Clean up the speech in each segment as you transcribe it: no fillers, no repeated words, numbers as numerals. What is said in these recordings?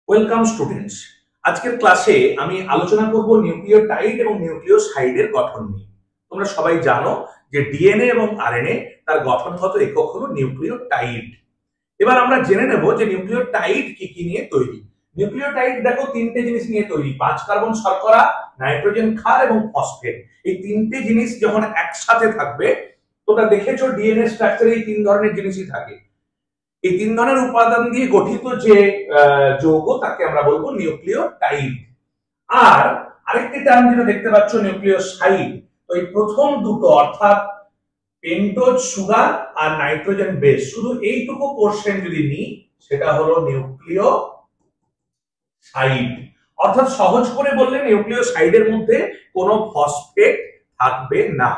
Welcome students. আজকের ক্লাসে আমি আলোচনা করব নিউক্লিওটাইড এবং নিউক্লিওসাইডের গঠন নিয়ে। তোমরা সবাই জানো যে ডিএনএ এবং আরএনএ তার গঠনগত একক হলো নিউক্লিওটাইড। এবার আমরা জেনে নেব যে নিউক্লিওটাইড কি কি নিয়ে তৈরি। নিউক্লিওটাইড দেখো তিনটে জিনিস নিয়ে তৈরি, 5 কার্বন শর্করা, নাইট্রোজেন ক্ষার এবং ফসফেট। এই তিনটে জিনিস যখন একসাথে থাকবে, তোমরা দেখেছো ডিএনএ স্ট্রাকচারে এই তিন ধরনের জিনিসই থাকে। এই তিন ধরনের উপাদান দিয়ে গঠিত যে যৌগ তাকে আমরা বলবো নিউক্লিওটাইড। আর আরেকটি টার্ম যেটা দেখতে পাচ্ছ নিউক্লিওসাইড। তো এই প্রথম দুটো অর্থাৎ পেন্টোজ সুগার আর নাইট্রোজেন বেস, শুধু এইটুকু পোরশন যদি নিই সেটা হলো নিউক্লিওসাইড। অর্থাৎ সহজ করে বললে নিউক্লিওসাইডের মধ্যে কোনো ফসফেট থাকবে না,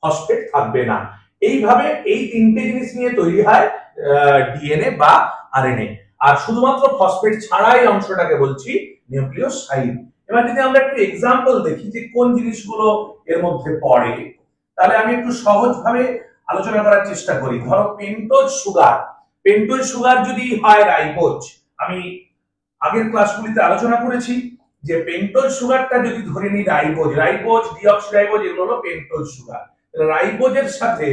ফসফেট থাকবে না। এইভাবে এই তিনটে জিনিস নিয়ে তৈরি হয় ডিএনএ বা আরএনএ। আর শুধুমাত্র ফসফেট ছাড়াই অংশটাকে বলছি নিউক্লিওসাইড। এবার যদি আমরা একটু এক্সাম্পল দেখি যে কোন জিনিসগুলো এর মধ্যে পড়ে, তাহলে আমি একটু সহজভাবে আলোচনা করার চেষ্টা করি। ধরো পেন্টোজ সুগার, পেন্টোজ সুগার যদি হয় রাইবোজ, আমি আগের ক্লাসগুলিতে আলোচনা করেছি যে পেন্টোজ সুগারটা যদি ধরে নিই রাইবোজ, রাইবোজ ডিঅক্সিরাইবোজ এগুলো হলো পেন্টোজ সুগার। রাইবোজের সাথে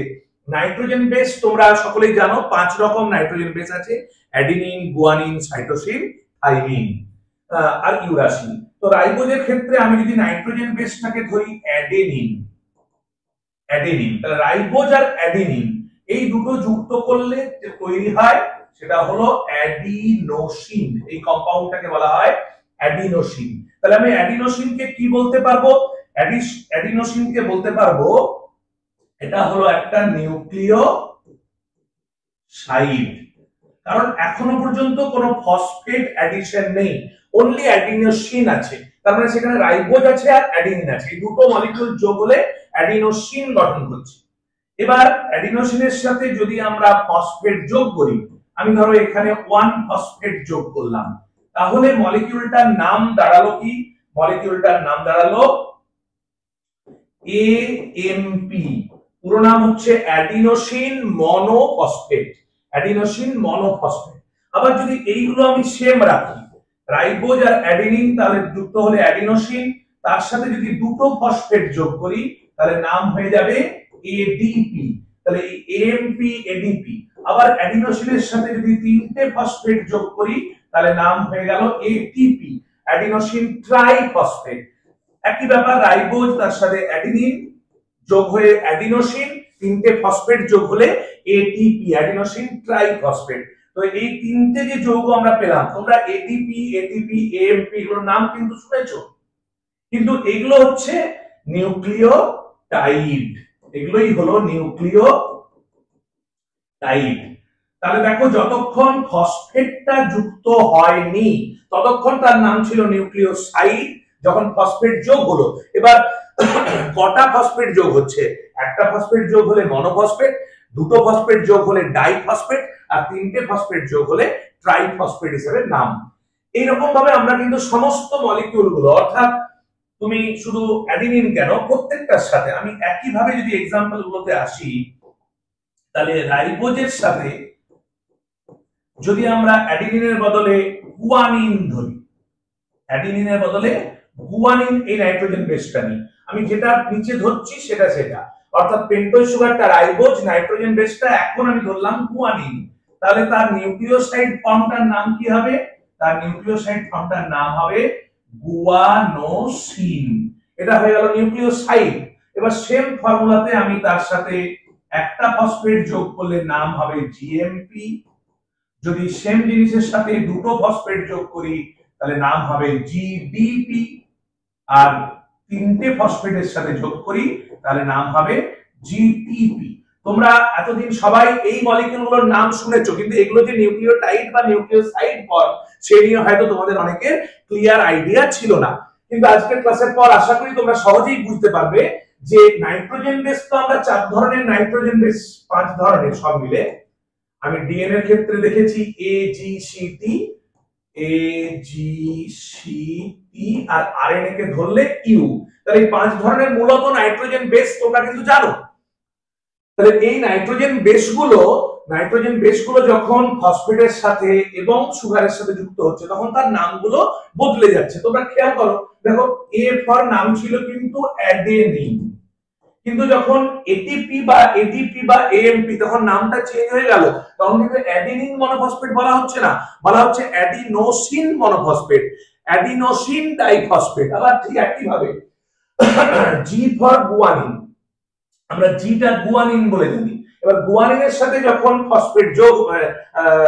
নাইট্রোজেন বেস তোমরা সকলেই জানো 5 রকম নাইট্রোজেন বেস আছে, অ্যাডিনিন, গুয়ানিন, সাইটোসিন, থাইমিন আর ইউরাসিন। তো রাইবোজের ক্ষেত্রে আমি যদি নাইট্রোজেন বেসটাকে ধরি অ্যাডেনিন, অ্যাডেনিন, তাহলে রাইবোজ আর অ্যাডেনিন এই দুটো যুক্ত করলে যে তৈরি হয় সেটা হলো অ্যাডিনোসিন। এই কম্পাউন্ডটাকে বলা হয় অ্যাডিনোসিন। তাহলে আমি অ্যাডিনোসিনকে কি বলতে পারবো? অ্যাডিনোসিনকে বলতে পারবো এটা হলো একটা নিউক্লিওসাইড, কারণ এখনো পর্যন্ত কোনো ফসফেট অ্যাডিশন নেই, অনলি অ্যাডিনোসিন আছে। তার মানে সেখানে রাইবোজ আছে আর অ্যাডিনিন আছে, এই দুটো মলিকিউল যোগ হলে অ্যাডিনোসিন গঠন করছে। এবার অ্যাডিনোসিনের সাথে যদি আমরা ফসফেট যোগ করি, আমি ধরো এখানে 1 ফসফেট যোগ করলাম, তাহলে মলিকিউলটার নাম দাঁড়ালো কি? মলিকিউলটার নাম দাঁড়ালো এএমপি। পুরো নাম হচ্ছে অ্যাডিনোসিন মনোফসফেট, অ্যাডিনোসিন মনোফসফেট। আবার যদি এইগুলো আমি সেম রাখি, রাইবোজ আর অ্যাডিনিন, তাহলে যুক্ত হলে অ্যাডিনোসিন, তার সাথে যদি দুটো ফসফেট যোগ করি তাহলে নাম হয়ে যাবে এডিপি। তাহলে এই এএমপি এডিপি। আবার অ্যাডিনোসিনের সাথে যদি তিনটে ফসফেট যোগ করি তাহলে নাম হয়ে গেল এটিপি, অ্যাডিনোসিন ট্রাইফসফেট। একই ব্যাপার, রাইবোজ তার সাথে অ্যাডিনিন যোগ হয়ে অ্যাডিনোসিন, তিনটে ফসফেট যোগ হলে এটিপি, অ্যাডিনোসিন ট্রাইফসফেট। তো এই তিনটে যে যৌগ আমরা পেলাম, তোমরা এটিপি, এটিপি, এএমপি এগুলোর নাম কিন্তু শুনেছো, কিন্তু এগুলো হচ্ছে নিউক্লিওটাইড, এগুলোই হলো নিউক্লিওটাইড। তাহলে দেখো যতক্ষণ ফসফেটটা যুক্ত হয়নি ততক্ষণ তার নাম ছিল নিউক্লিওসাইড। যখন ফসফেট যোগ হলো, এবার কটা ফসফেট যোগ হচ্ছে? একটা ফসফেট যোগ হলে মনোফসফেট, দুটো ফসফেট যোগ হলে ডাইফসফেট, আর তিনটে ফসফেট যোগ হলে ট্রাইফসফেট হিসেবে নাম। এইরকম ভাবে আমরা কিন্তু সমস্ত মলিকিউল গুলো, অর্থাৎ তুমি শুধু অ্যাডিনিন কেন, প্রত্যেকটার সাথে আমি একই ভাবে যদি এক্সাম্পল গুলোতে আসি, তাহলে রাইবোজের সাথে যদি আমরা অ্যাডিনিনের বদলে গুয়ানিন ধরি, অ্যাডিনিনের বদলে গুয়ানিন, এই নাইট্রোজেন বেসটা নিই, আমি যেটা নিচে ধরছি সেটা, অর্থাৎ পেন্টোজ সুগারটা রাইবোজ, নাইট্রোজেন বেসটা এখন আমি ধরলাম গুয়ানিন, তাহলে তার নিউক্লিওসাইড ফর্মটার নাম কি হবে? তার নিউক্লিওসাইড ফর্মটার নাম হবে গুয়ানোসিন। এটা হয়ে গেল নিউক্লিওসাইড। এবার সেম ফর্মুলাতে আমি তার সাথে একটা ফসফেট যোগ করলে নাম হবে জিএমপি। যদি সেম জিনিসের সাথে দুটো ফসফেট যোগ করি তাহলে নাম হবে জিডিপি, আর তিনটে ফসফেটের সাথে যোগ করি তাহলে নাম হবে জিটিপি। তোমরা এতদিন সবাই এই মলিকিউলগুলোর নাম শুনেছো, কিন্তু এগুলো যে নিউক্লিওটাইড বা নিউক্লিওসাইড ফর্ম সে নিয়ে হয়তো তোমাদের অনেকের ক্লিয়ার আইডিয়া ছিল না। কিন্তু আজকের ক্লাসের পর আশা করি তোমরা সহজেই বুঝতে পারবে যে নাইট্রোজেন বেস তো আমরা 4 ধরনের, নাইট্রোজেন বেস 5 ধরনের সব মিলে। আমি ডিএনএ এর ক্ষেত্রে দেখেছি এজিসিটি, আর আরএনএ কে ধরলে ইউ। তাহলে এই 5 ধরনের মূলত নাইট্রোজেন বেস তোমরা কিন্তু জানো। তাহলে এই নাইট্রোজেন বেসগুলো নাইট্রোজেন বেসগুলো যখন ফসফেটের সাথে এবং সুগারের সাথে যুক্ত হচ্ছে তখন তার নামগুলো বদলে যাচ্ছে। তোমরা খেয়াল করো, দেখো এ ফর নাম ছিল কিন্তু অ্যাডেনিন, কিন্তু যখন এটিপি বা এডিপি বা এএমপি তখন নামটা চেঞ্জ হয়ে গেল, তখন কিন্তু অ্যাডেনিন মনোফসফেট বলা হচ্ছে না, বলা হচ্ছে অ্যাডিনোসিন মনোফসফেট, অ্যাডিনোসিন ডাইফসফেট। আবার ঠিক একই ভাবে জি ফর গুয়ানিন, আমরা জিটা গুয়ানিন বলে জানি। এবার গুয়ানিনের সাথে যখন ফসফেট যোগ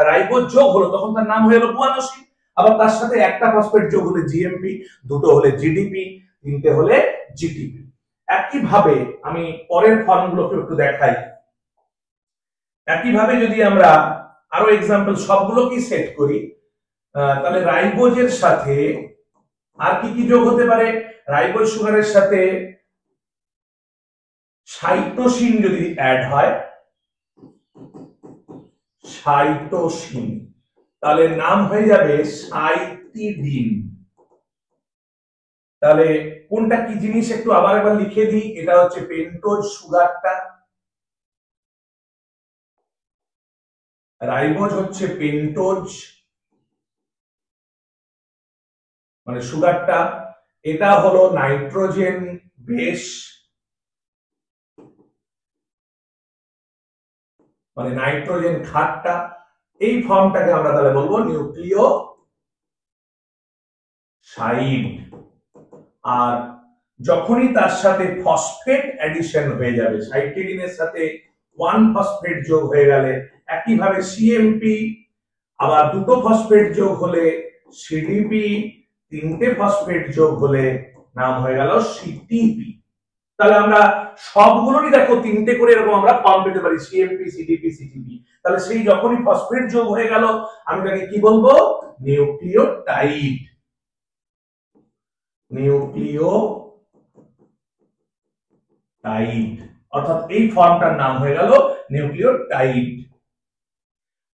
রাইবোজ যোগ হলো তখন তার নাম হয়ে গেল গুয়ানোসিন। আবার তার সাথে একটা ফসফেট যোগ হলে জিএমপি, দুটো হলে জিডিপি, তিনটে হলে জিটিপি। একইভাবে আমি পরের ফর্মগুলোকে একটু দেখাই। একইভাবে যদি আমরা আরো এক্সাম্পল সবগুলোকে সেট করি, তাহলে রাইবোজের সাথে আর কি কি যোগ হতে পারে? রাইবোজ সুগারের সাথে সাইটোসিন যদি অ্যাড হয়, সাইটোসিন, তাহলে নাম হয়ে যাবে সাইটিডিন। তাহলে কোনটা কি জিনিস একটু আবার একবার লিখে দিই। এটা হচ্ছে পেন্টোজ সুগারটা, রাইবোজ হচ্ছে পেন্টোজ মানে সুগারটা, এটা হলো নাইট্রোজেন বেস মানে নাইট্রোজেন ক্ষারটা। এই ফর্মটাকে আমরা তাহলে বলবো নিউক্লিওসাইড। আর যখনই তার সাথে ফসফেট অ্যাডিশন হয়ে যাবে, সাইটিডিনের সাথে 1 ফসফেট যোগ হয়ে গেলে, একইভাবে সিএমপি, আবার দুটো ফসফেট যোগ হলে সিডিপি, তিনটে ফসফেট যোগ হলে নাম হয়ে গেল সিটিপি। তাহলে আমরা সবগুলোরই দেখো তিনটে করে এরকম আমরা ফর্ম পেতে পারি, সিএমপি, সিডিপি, সিটিপি। তাহলে সেই যখনই ফসফেট যোগ হয়ে গেল আমি তাকে কি বলবো? নিউক্লিওটাইড। নিউক্লিওটাইড অর্থাৎ এই ফর্মটার নাম হয়ে গেল নিউক্লিওটাইড।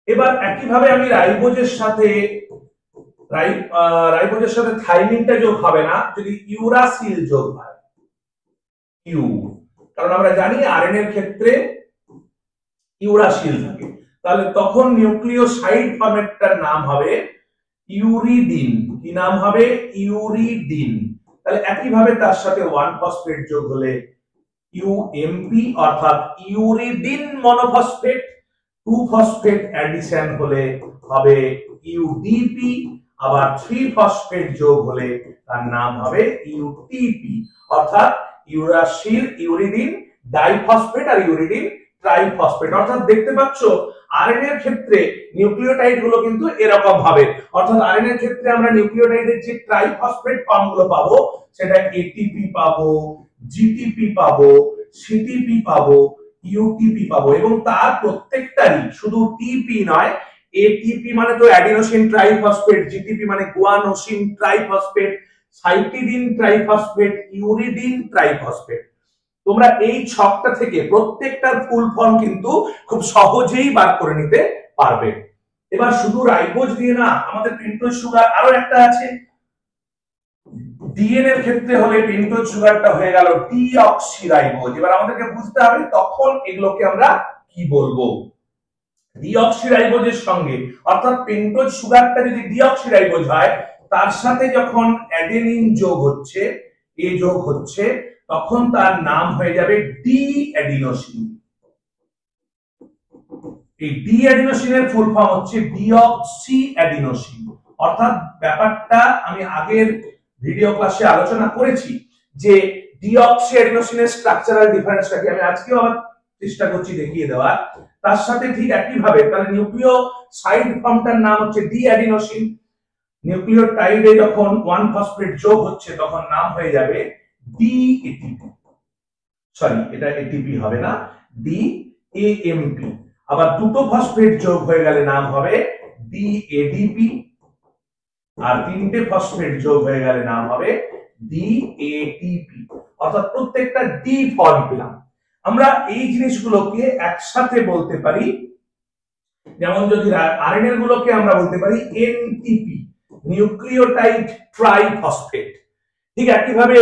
এবার একইভাবে আমি রাইবোজের সাথে থাইমিনটা যোগ হবে না যদি ইউরাসিল যোগ হয়, ইউ, কারণ আমরা জানি আরএনএ এর ক্ষেত্রে ইউরাসিল থাকে। তাহলে তখন নিউক্লিওসাইড ফরম্যাটটার নাম হবে ইউরিডিন। কি নাম হবে? ইউরিডিন। তাহলে একইভাবে তার সাথে 1 ফসফেট যোগ হলে ইউএমপি অর্থাৎ ইউরিডিন মনোফসফেট, 2 ফসফেট অ্যাডিশন হলে হবে ইউডিপি, আবার 3 ফসফেট যোগ হলে তার নাম হবে ইউটিপি অর্থাৎ ইউরাসিল, ইউরিডিন ডাইফসফেট আর ইউরিডিন ট্রাইফসফেট। অর্থাৎ দেখতে পাচ্ছ আরএনএ এর ক্ষেত্রে নিউক্লিওটাইড গুলো কিন্তু এরকম হবে। অর্থাৎ আরএনএ এর ক্ষেত্রে আমরা নিউক্লিওটাইডের যে ট্রাইফসফেট ফর্ম গুলো পাবো সেটা এটিপি পাবো, জিটিপি পাবো, সিটিপি পাবো, ইউটিপি পাবো, এবং তার প্রত্যেকটারই শুধু টিপি নয়, এটিপি মানে তো অ্যাডিনোসিন ট্রাইফসফেট, জিটিপি মানে guanosine triphosphate, cytidine triphosphate, uridine triphosphate. তোমরা এই ছকটা থেকে প্রত্যেকটার ফুল ফর্ম কিন্তু খুব সহজেই বার করে নিতে পারবে। এবার শুধু রাইবোজ দিয়ে না, আমাদের পেন্টোজ সুগার আরো একটা আছে। ডিএনএ এর ক্ষেত্রে হলে পেন্টোজ সুগারটা হয়ে গেল ডিঅক্সিরাইবোজ। এবার আমাদেরকে বুঝতে হবে তখন এগুলোকে আমরা কি বলবো। ডিঅক্সিরাইবোজের সঙ্গে অর্থাৎ পেন্টোজ সুগারটা যদি ডিঅক্সিরাইবোজ হয় তার সাথে যখন অ্যাডেনিন যোগ হচ্ছে, এ যোগ হচ্ছে, তখন তার নাম হয়ে যাবে ডি অ্যাডিনোসিন। এই ডি অ্যাডিনোসিনের ফুল ফর্ম হচ্ছে ডিঅক্সি অ্যাডিনোসিন। অর্থাৎ ব্যাপারটা আমি আগের ভিডিও ক্লাসে আলোচনা করেছি যে ডিঅক্সি অ্যাডিনোসিনের স্ট্রাকচারাল ডিফারেন্সটাকে আমি আজকেও আবার চেষ্টা করছি দেখিয়ে দেওয়ার। তার সাথে ঠিক একই ভাবে তাহলে নিউক্লিওসাইড ফর্মটার নাম হচ্ছে ডি অ্যাডিনোসিন। নিউক্লিওটাইডে যখন 1 ফসফেট যোগ হচ্ছে তখন নাম হয়ে যাবে ডি এটিপি, সরি এটা এটিপি হবে না, ডি এএমপি। আবার দুটো ফসফেট যোগ হয়ে গেলে নাম হবে ডি এডিপি, আর তিনটে ফসফেট যোগ হয়ে গেলে নাম হবে ডি এটিপি। অর্থাৎ প্রত্যেকটা ডি ফর্ম পেলাম। আমরা এই জিনিসগুলোকে একসাথে বলতে পারি, যেমন যদি আরএনএ গুলোকে আমরা বলতে পারি এনটিপি, নিউক্লিওটাইড ট্রাইফসফেট। ঠিক একইভাবে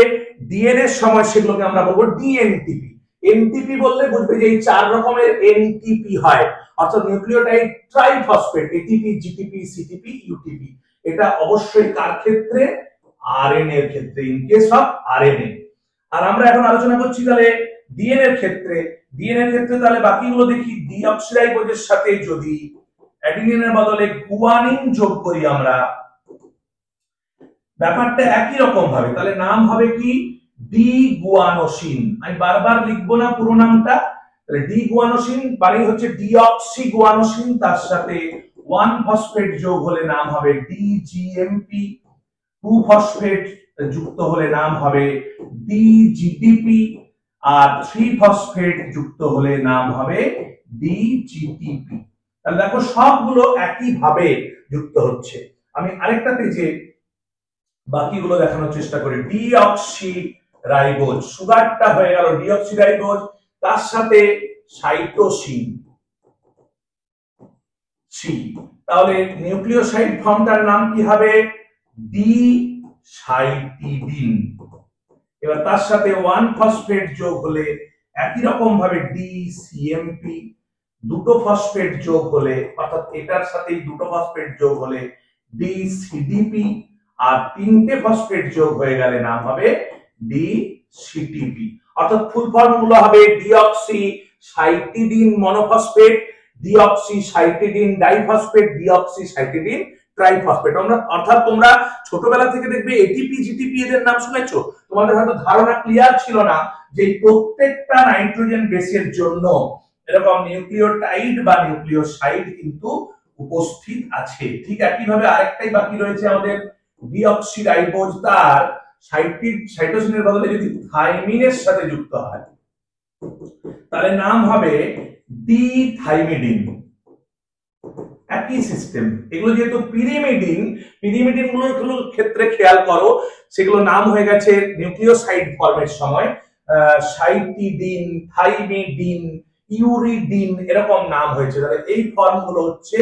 ডিএনএ এর সময় সেগুলোকে আমরা বলবো ডিএনটিপি। এনটিপি বললে বুঝবে যে এই 4 রকমের এনটিপি হয়, অর্থাৎ nucleotide triphosphate, ATP, GTP, CTP, UTP. এটা অবশ্যই কার ক্ষেত্রে? আরএনএ এর ক্ষেত্রে, ইন কেস অফ আরএনএ। আর আমরা এখন আলোচনা করছি তাহলে ডিএনএ এর ক্ষেত্রে। ডিএনএ এর ক্ষেত্রে তাহলে বাকিগুলো দেখি। ডিঅক্সিরাইবোজের সাথে যদি অ্যাডিনিনের বদলে গুয়ানিন যোগ করি আমরা, ব্যাপারটা একই রকম ভাবে, তাহলে নাম হবে কি? D guanosine. আমি বারবার লিখবো না পুরো নামটা। তাহলে ডি গুয়ানোসিন মানে হচ্ছে ডিঅক্সি গুয়ানোসিন, তার সাথে 1 ফসফেট যোগ হলে নাম হবে ডিজিএমপি, 2 ফসফেট যুক্ত হলে নাম হবে ডিজিটিপি, আর 3 ফসফেট যুক্ত হলে নাম হবে ডিজিটিপি। তাহলে দেখো সবগুলো একই ভাবে যুক্ত হচ্ছে। আমি আরেকটা পেজে বাকিগুলো দেখানোর চেষ্টা করি। ডিঅক্সিরাইবোজ, সুগারটা হয়ে গেল ডিঅক্সিরাইবোজ, তার সাথে সাইটোসিন সি, তাহলে নিউক্লিওসাইড ফর্মটার নাম কি হবে? D cytidine. এবার তার সাথে 1 ফসফেট যোগ হলে একই রকম ভাবে ডিসিএমপি, 2 ফসফেট যোগ হলে অর্থাৎ এটার সাথেই 2 ফসফেট যোগ হলে ডিসিডিপি, আর 3টে ফসফেট যোগ হয়ে গেলে নাম হবে ডিসিটিপি। অর্থাৎ ফুল ফর্ম গুলো হবে deoxy cytidine monophosphate, deoxy cytidine diphosphate, deoxy cytidine triphosphate. অর্থাৎ তোমরা ছোটবেলা থেকে দেখবে এটিপি, জিটিপি এদের নাম শুনেছো, তোমাদের হয়তো ধারণা ক্লিয়ার ছিল না যে প্রত্যেকটা নাইট্রোজেন বেসের জন্য এরকম নিউক্লিওটাইড বা নিউক্লিওসাইড কিন্তু উপস্থিত আছে। ঠিক একইভাবে আরেকটাই বাকি রয়েছে আমাদের ডিঅক্সিরাইবোজ, তার সাইটোসিনের বদলে যদি থাইমিনের সাথে যুক্ত হয় তাহলে নাম হবে ডিথাইমিডিন। একই সিস্টেম। এগুলো যেহেতু পিরিমিডিন, পিরিমিডিন গুলোর ক্ষেত্রে খেয়াল করো সেগুলো নাম হয়ে গেছে নিউক্লিওসাইড ফর্মের সময় সাইটিডিন, থাইমিডিন, ইউরিডিন এরকম নাম হয়েছে। তাহলে এই ফর্ম গুলো হচ্ছে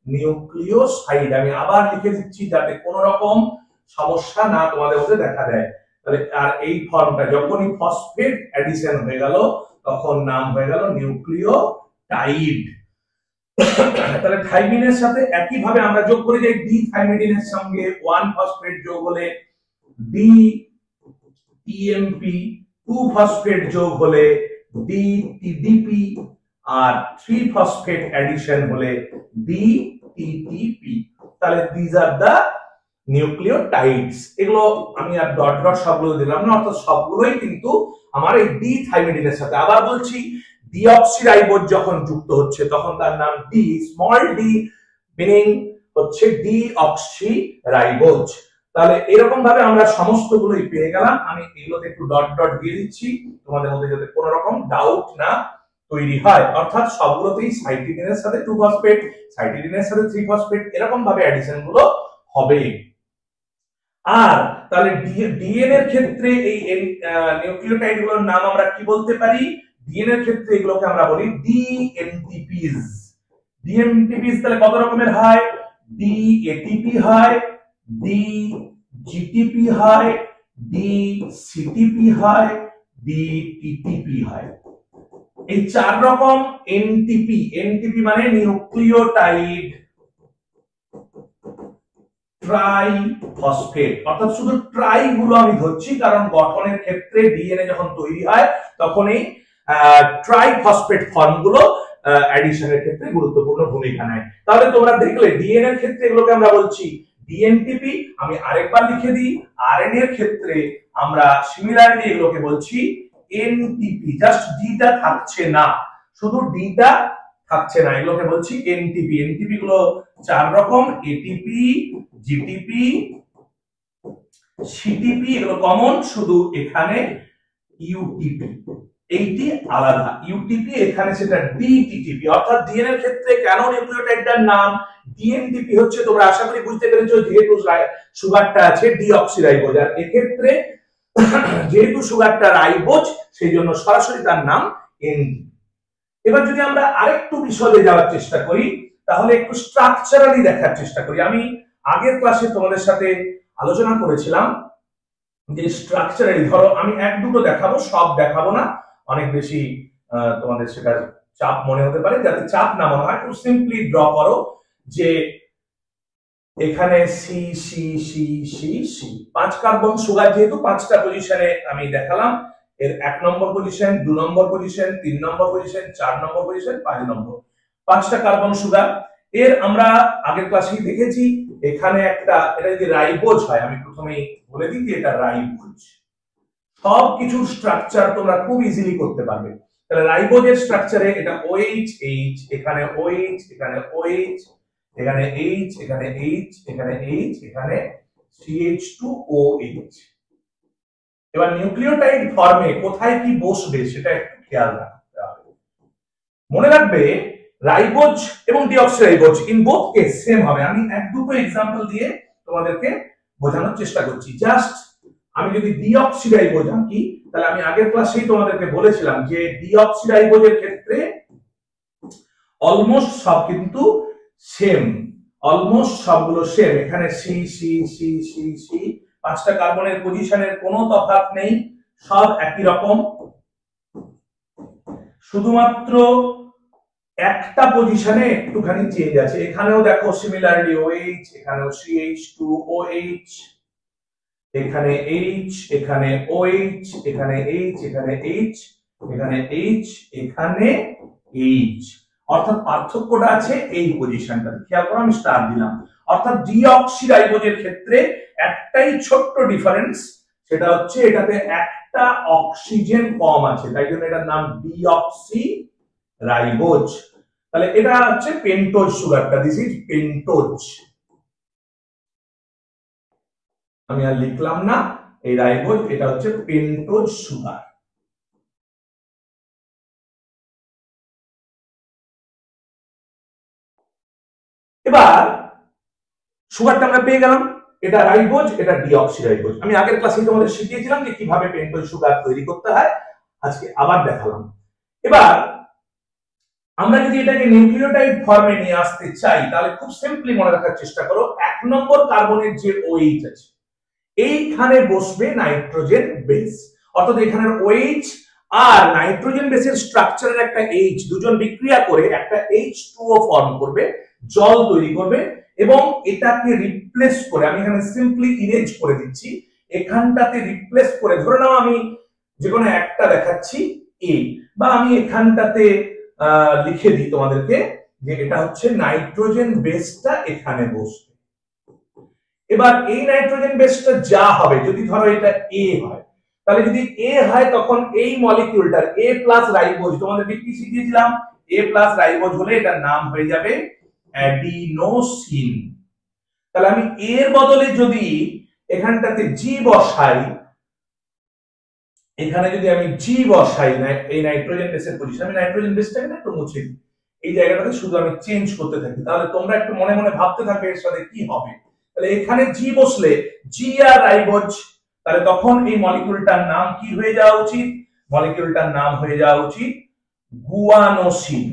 নিউক্লিওসাইড। আমি আবার লিখে দিচ্ছি যাতে কোনো রকম সমস্যা না তোমাদের মধ্যে দেখা দেয়। তাহলে আর এই ফর্মটা যখনই ফসফেট অ্যাডিশন হয়ে গেল তখন নাম হয়ে গেল নিউক্লিওটাইড। তাহলে থাইমিনের সাথে একই ভাবে আমরা যোগ করে যাই ডি থাইমিডিনের সঙ্গে 1 ফসফেট যোগ হলে ডি টিএমপি, 2 ফসফেট যোগ হলে ডি টিডিপি, আর 3 ফসফেট অ্যাডিশন হলে ডি টিটিপি। তাহলে দিস আর দা নিউক্লিওটাইডস। এগুলো আমি আর ডট ডট সবগুলো দিলাম না, অর্থাৎ সবগুলোই কিন্তু আমার এই ডি থাইমিডিনের সাথে। আবার বলছি ডিঅক্সিরাইবোজ যখন যুক্ত হচ্ছে তখন তার নাম ডি, স্মল ডি মিনিং হচ্ছে ডিঅক্সিরাইবোজ। তাহলে এরকম ভাবে আমরা সমস্তগুলোই পেয়ে গেলাম। আমি এগুলোতে একটু ডট ডট দিয়ে দিচ্ছি তোমাদের মধ্যে যাতে কোনো রকম ডাউট না তৈরি হয়। অর্থাৎ সবগুলোতেই সাইটিডিনের সাথে 2 ফসফেট, সাইটিডিনের সাথে 3 ফসফেট এরকম ভাবে অ্যাডিশন গুলো হবে। আর তাহলে ডিএনএ এর ক্ষেত্রে এই নিউক্লিওটাইড গুলোর নাম আমরা কি বলতে পারি? ডিএনএ এর ক্ষেত্রে এগুলোকে আমরা বলি ডিএনটিপিস। ডিএনটিপিস তাহলে কত রকমের হয়? ডিএটিপি হয়, ডিজিটিপি হয়, ডিসিটিপি হয়, ডিটিটিপি হয়। এই 4 রকম এনটিপি, এনটিপি মানে নিউক্লিওটাইড ট্রাইফসফেট, অর্থাৎ শুধু ট্রাই গুলো আমি ধরছি কারণ গঠনের ক্ষেত্রে ডিএনএ যখন তৈরি হয় তখন এই ট্রাইফসফেট ফর্ম গুলো অ্যাডিশনের ক্ষেত্রে গুরুত্বপূর্ণ ভূমিকা নেয়। তাহলে তোমরা দেখলে ডিএনএ এর ক্ষেত্রে এগুলোকে আমরা বলছি ডিএনটিপি। আমি আরেকবার লিখে দিই, আরএনএ এর ক্ষেত্রে আমরা সিমিলারলি এগুলোকে বলছি এনটিপি। জাস্ট ডিটা থাকছে না, শুধু ডিটা থাকছে না, এগুলোকে বলছি এনটিপি। এনটিপি গুলো 4 রকম, এটিপি, জিটিপি, সিটিপি এগুলো কমন, শুধু এখানে ইউটিপি এইটি আলাদা। ইউটিপি এখানে সেটা ডিটিটিপি। অর্থাৎ ডিএনএ এর ক্ষেত্রে কেন নিউক্লিওটাইডটার নাম ডিএনটিপি হচ্ছে তোমরা আশা করি বুঝতে পেরেছো, যেহেতু সুগারটা আছে ডিঅক্সিরাইবোজ, আর এক্ষেত্রে যেহেতু সুগারটা রাইবোজ সেই জন্য সরাসরি তার নাম এনটিপি। এবার যদি আমরা আরেকটু বিশদে যাওয়ার চেষ্টা করি তাহলে একটু স্ট্রাকচারালি দেখার চেষ্টা করি। আমি আগের ক্লাসে তোমাদের সাথে আলোচনা করেছিলাম যে স্ট্রাকচারালি, ধরো আমি 1-2 দেখাবো, সব দেখাবো না, অনেক বেশি তোমাদের সেটা চাপ মনে হতে পারে, যাতে চাপ না মনে হয় একটু সিম্পলি ড্র করো যে এখানে C C C C C 5 carbon sugar, যেহেতু 5টা পজিশনে আমি দেখালাম, এর 1 নম্বর পজিশন, 2 নম্বর পজিশন, 3 নম্বর পজিশন, 4 নম্বর পজিশন, 5 নম্বর, 5টা কার্বন সুগার। এর আমরা আগের ক্লাসেই দেখেছি এখানে একটা, এটা যদি রাইবোজ হয়, আমি প্রথমেই বলে দিই যে এটা রাইবোজ। সব কিছুর স্ট্রাকচার তোমরা খুব ইজিলি করতে পারবে। তাহলে রাইবোজের স্ট্রাকচারে এটা OH H, এখানে OH, এখানে OH, এখানে H, এখানে H, এখানে H, এখানে CH2OH। এবার নিউক্লিওটাইড ফর্মে কোথায় কি বসবে সেটা একটু খেয়াল রাখতে হবে। মনে রাখবে রাইবোজ এবং deoxyribose in both case same হবে। আমি এক দুটো एग्जांपल দিয়ে তোমাদেরকে বোঝানোর চেষ্টা করছি। জাস্ট আমি যদি ডিঅক্সিরাইবোজ আঁকি, তাহলে আমি আগের ক্লাসেই তোমাদেরকে বলেছিলাম যে ডিঅক্সিরাইবোজের ক্ষেত্রে অলমোস্ট সব কিন্তু সেম, অলমোস্ট সবগুলো সেম। এখানে C C C C C, 5টা কার্বনের পজিশনের কোনো তফাৎ নেই, সব একই রকম। শুধুমাত্র একটা পজিশনে একটুখানি চেঞ্জ আছে। এখানেও দেখো সিমিলারলি OH, এখানেও CH2OH, এখানে H, এখানে OH, এখানে H, এখানে H, এখানে H, এখানে H। অর্থাৎ পার্থক্যটা আছে এই পজিশনটাতে। খেয়াল করো আমি স্টার দিলাম। অর্থাৎ ডিঅক্সিরাইবোজের ক্ষেত্রে একটাই ছোট্ট ডিফারেন্স, সেটা হচ্ছে এটাতে একটা অক্সিজেন কম আছে, তাই জন্য এটার নাম ডিঅক্সিরাইবোজ। তাহলে এটা হচ্ছে পেন্টোজ সুগারটা, দিস ইজ পেন্টোজ। আমি আর লিখলাম না এই রাইবোজ, এটা হচ্ছে পেন্টোজ সুগার। এবার সুগারটা আমরা পেয়ে গেলাম, এটা রাইবোজ, এটা ডিঅক্সিরাইবোজ। আমি আগের ক্লাসে তোমাদের শিখিয়েছিলাম যে কিভাবে পেন্টোজ সুগার তৈরি করতে হয়, আজকে আবার দেখালাম। এবার আমরা যদি এটাকে নিউক্লিওটাইড ফর্মে নিয়ে আসতে চাই, তাহলে খুব সিম্পলি মনে রাখার চেষ্টা করো, 1 নম্বর কার্বনের যে OH আছে এইখানে বসবে নাইট্রোজেন বেস। অর্থাৎ এখানের OH আর নাইট্রোজেন বেসের স্ট্রাকচারের একটা H, দুজন বিক্রিয়া করে একটা H2O ফর্ম করবে, জল তৈরি করবে, এবং এটাকে রিপ্লেস করে, আমি এখানে সিম্পলি ইরেজ করে দিচ্ছি, এখানটাতে রিপ্লেস করে, ধরে নাও আমি যে কোনো একটা দেখাচ্ছি A, বা আমি এখানটাতে লিখে দিই তোমাদেরকে যে এটা হচ্ছে নাইট্রোজেন বেসটা এখানে বসবে। এবার এই নাইট্রোজেন বেসটা যা হবে, যদি ধরো এটা A হয়, তাহলে যদি A হয় তখন এই মলিকিউলটার A প্লাস রাইবোজ, তোমাদেরকে কি শিখিয়েছিলাম, A প্লাস রাইবোজ হলে এটার নাম হয়ে যাবে অ্যাডিনোসিন। তাহলে আমি এর বদলে যদি এখানটাতে G বসাই, এখানে যদি আমি G বসাই না, এই নাইট্রোজেন বেসের পজিশন, আমি নাইট্রোজেন বেসটাকে না একটু মুছে দিই, এই জায়গাটাতে শুধু আমি চেঞ্জ করতে থাকি, তাহলে তোমরা একটু মনে মনে ভাবতে থাকবে এর সাথে কি হবে। তাহলে এখানে G বসলে G আর রাইবোজ, তাহলে তখন এই মলিকিউলটার নাম কি হয়ে যাওয়া উচিত, মলিকিউলটার নাম হয়ে যাওয়া উচিত গুয়ানোসিন,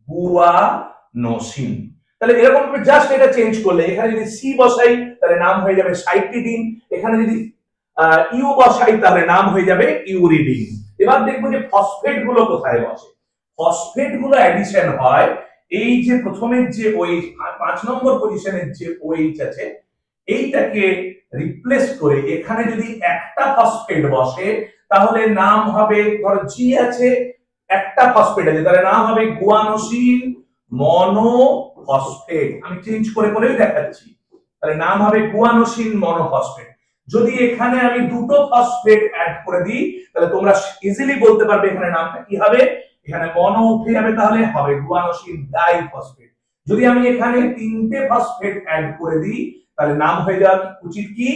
গুয়ানোসিন। তাহলে এরকম ভাবে জাস্ট এটা চেঞ্জ করলে, এখানে যদি C বসাই তাহলে নাম হয়ে যাবে সাইটিডিন, এখানে যদি ইউ বসাই তাহলে নাম হয়ে যাবে ইউরিডিন। এবার দেখবো যে ফসফেট গুলো কোথায় বসে। ফসফেট গুলো অ্যাডিশন হয় এই যে প্রথমের যে OH, 5 নম্বর পজিশনের যে OH আছে, এইটাকে রিপ্লেস করে এখানে যদি একটা ফসফেট বসে, তাহলে নাম হবে, ধরো G আছে, একটা ফসফেট আছে, তাহলে নাম হবে গুয়ানোসিন মনোফসফেট। আমি চেঞ্জ করে করেই দেখাচ্ছি, তাহলে নাম হবে গুয়ানোসিন মনোফসফেট। যদি এখানে আমি দুটো ফসফেট অ্যাড করে দিই, তাহলে তোমরা ইজিলি বলতে পারবে এখানে নামটা কি হবে, এখানে মনো উঠে যাবে, তাহলে হবে গুয়ানোসিন ডাইফসফেট। যদি আমি এখানে 3টে ফসফেট অ্যাড করে দিই, তাহলে নাম হয়ে যাওয়া উচিত কি,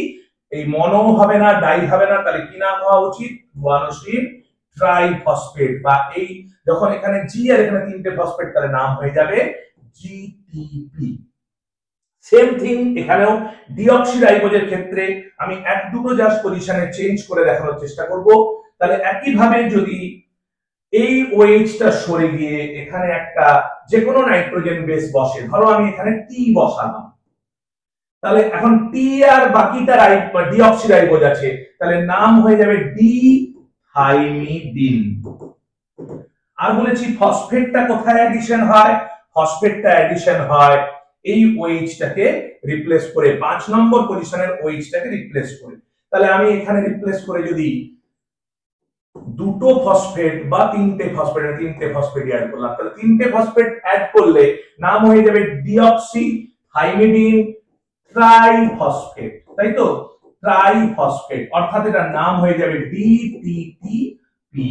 এই মনো হবে না, ডাই হবে না, তাহলে কি নাম হওয়া উচিত, গুয়ানোসিন ট্রাইফসফেট। বা এই যখন এখানে G আর এখানে 3টে ফসফেট, তাহলে নাম হয়ে যাবে GTP। সেম থিং এখানেও ডিঅক্সিরাইবোজের ক্ষেত্রে আমি এক দুটো জাস্ট পজিশনে চেঞ্জ করে দেখানোর চেষ্টা করব। তাহলে একই ভাবে যদি এই OH-টা সরে গিয়ে এখানে একটা যে কোনো নাইট্রোজেন বেস বসে, ধরো আমি এখানে T বসালাম, তাহলে এখন T আর বাকিটা ডিঅক্সিরাইবোজ আছে, তাহলে নাম হয়ে যাবে D থাইমিডিন। আর বলেছি ফসফেটটা কোথায় অ্যাডিশন হয়, ফসফেটটা অ্যাডিশন হয় এই ওএইচটাকে রিপ্লেস করে, 5 নম্বর পজিশনের ওএইচটাকে রিপ্লেস করে। তাহলে আমি এখানে রিপ্লেস করে যদি দুটো ফসফেট বা তিনটে ফসফেট অ্যাড করলাম, তাহলে তিনটে ফসফেট অ্যাড করলে নাম হয়ে যাবে ডিঅক্সি থাইমিডিন ট্রাইফসফেট, তাই তো, ট্রাইফসফেট, অর্থাৎ এটার নাম হয়ে যাবে ডিটিটিপি।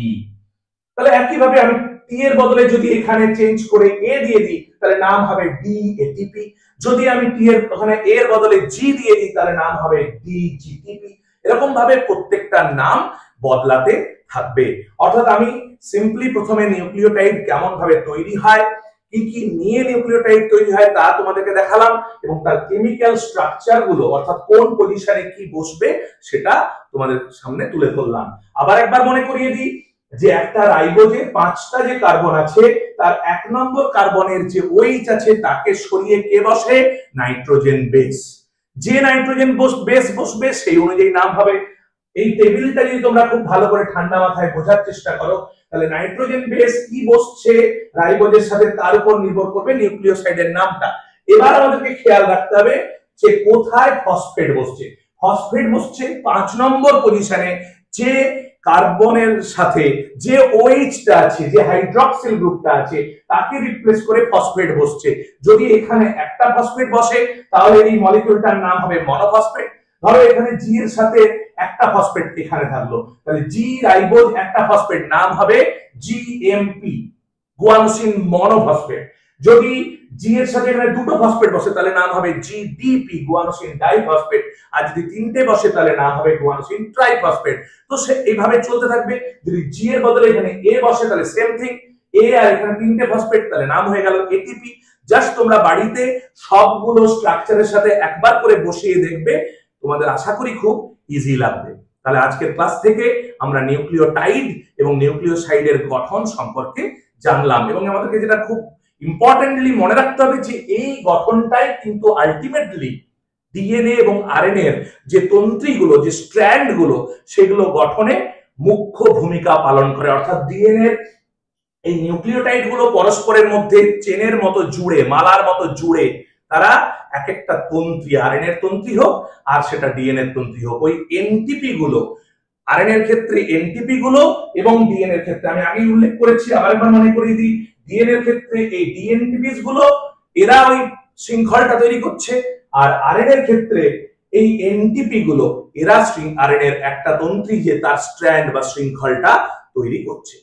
তাহলে একইভাবে আমি টি এর বদলে যদি এখানে চেঞ্জ করে এ দিয়ে দিই তাহলে নাম হবে ডিএটিপি, যদি আমি টি এর ওখানে এ এর বদলে জি দিয়ে দিই তাহলে নাম হবে ডিজিটিপি। এরকম ভাবে প্রত্যেকটা নাম বদলাতে থাকবে। অর্থাৎ আমি সিম্পলি প্রথমে নিউক্লিওটাইড কেমন ভাবে তৈরি হয়, কি কি নিয়ে নিউক্লিওটাইড তৈরি হয় তা তোমাদেরকে দেখালাম, এবং তার কেমিক্যাল স্ট্রাকচার গুলো অর্থাৎ কোন পজিশনে কি বসবে সেটা তোমাদের সামনে তুলে ধরলাম। আবার একবার মনে করিয়ে দিই যে একটা রাইবোজে 5টা যে কার্বন আছে তার 1 নম্বর কার্বনের যে ওএইচ আছে তাকে সরিয়ে কে বসে, নাইট্রোজেন বেস। যে নাইট্রোজেন বেস বসবে সেই অনুযায়ী নাম হবে। এই টেবিলটা যদি তোমরা খুব ভালো করে ঠান্ডা মাথায় বোঝার চেষ্টা করো তাহলে নাইট্রোজেন বেস কি বসছে রাইবোজের সাথে তার উপর নির্ভর করবে নিউক্লিওসাইডের নামটা। এবার আমাদেরকে খেয়াল রাখতে হবে যে কোথায় ফসফেট বসছে। ফসফেট বসছে 5 নম্বর পজিশনে, যে কার্বনের সাথে যে ওএইচটা আছে, যে হাইড্রক্সিল গ্রুপটা আছে তাকে রিপ্লেস করে ফসফেট বসছে। যদি এখানে একটা ফসফেট বসে তাহলে এই মলিকিউলটার নাম হবে মনোফসফেট। ধরো এখানে জি এর সাথে একটা ফসফেট এখানে থাকলো, তাহলে জি রাইবোজ একটা ফসফেট, নাম হবে জিএমপি, গুয়ানোসিন মনোফসফেট। যদি জি এর সাথে এখানে দুটো ফসফেট বসে তাহলে নাম হবে জিডিপি, গুয়ানোসিন ডাইফসফেট। আর যদি তিনটে বসে তাহলে নাম হবে গুয়ানোসিন ট্রাইফসফেট। তো সে এইভাবে চলতে থাকবে। যদি জি এর বদলে এখানে এ বসে তাহলে সেম থিং, এ আর এখানে তিনটে ফসফেট তাহলে নাম হয়ে গেল এটিপি। জাস্ট তোমরা বাড়িতে সবগুলো স্ট্রাকচারের সাথে একবার করে বসিয়ে দেখবে, তোমাদের আশা করি খুব ইজি লাগবে। তাহলে আজকের ক্লাস থেকে আমরা নিউক্লিওটাইড এবং নিউক্লিওসাইডের গঠন সম্পর্কে জানলাম, এবং আমাদেরকে যেটা খুব ইম্পর্টেন্টলি মনে রাখতে হবে যে এই গঠনটাই কিন্তু আলটিমেটলি ডিএনএ এবং আরএনএ এর যে তন্ত্রীগুলো, যে স্ট্র্যান্ড গুলো, সেগুলো গঠনে মুখ্য ভূমিকা পালন করে। অর্থাৎ ডিএনএ এই নিউক্লিওটাইড গুলো পরস্পরের মধ্যে চেনের মতো জুড়ে, মালার মতো জুড়ে, তারা এক একটা তন্ত্রী, আরএনএ এর তন্ত্রী হোক আর সেটা ডিএনএ এর তন্ত্রী হোক, ওই এনটিপি গুলো, আরএনএ এর ক্ষেত্রে এনটিপি গুলো এবং ডিএনএ এর ক্ষেত্রে আমি আগেই উল্লেখ করেছি, আবার একবার মনে করিয়ে দিই, ডিএনএ এর ক্ষেত্রে এই ডিএনটিপিস গুলো এরা ওই শৃঙ্খলটা তৈরি করছে, আর আরএনএ এর ক্ষেত্রে এই এনটিপি গুলো এরা আরএনএ এর একটা তন্ত্রী যে তার স্ট্র্যান্ড বা শৃঙ্খলটা তৈরি করছে।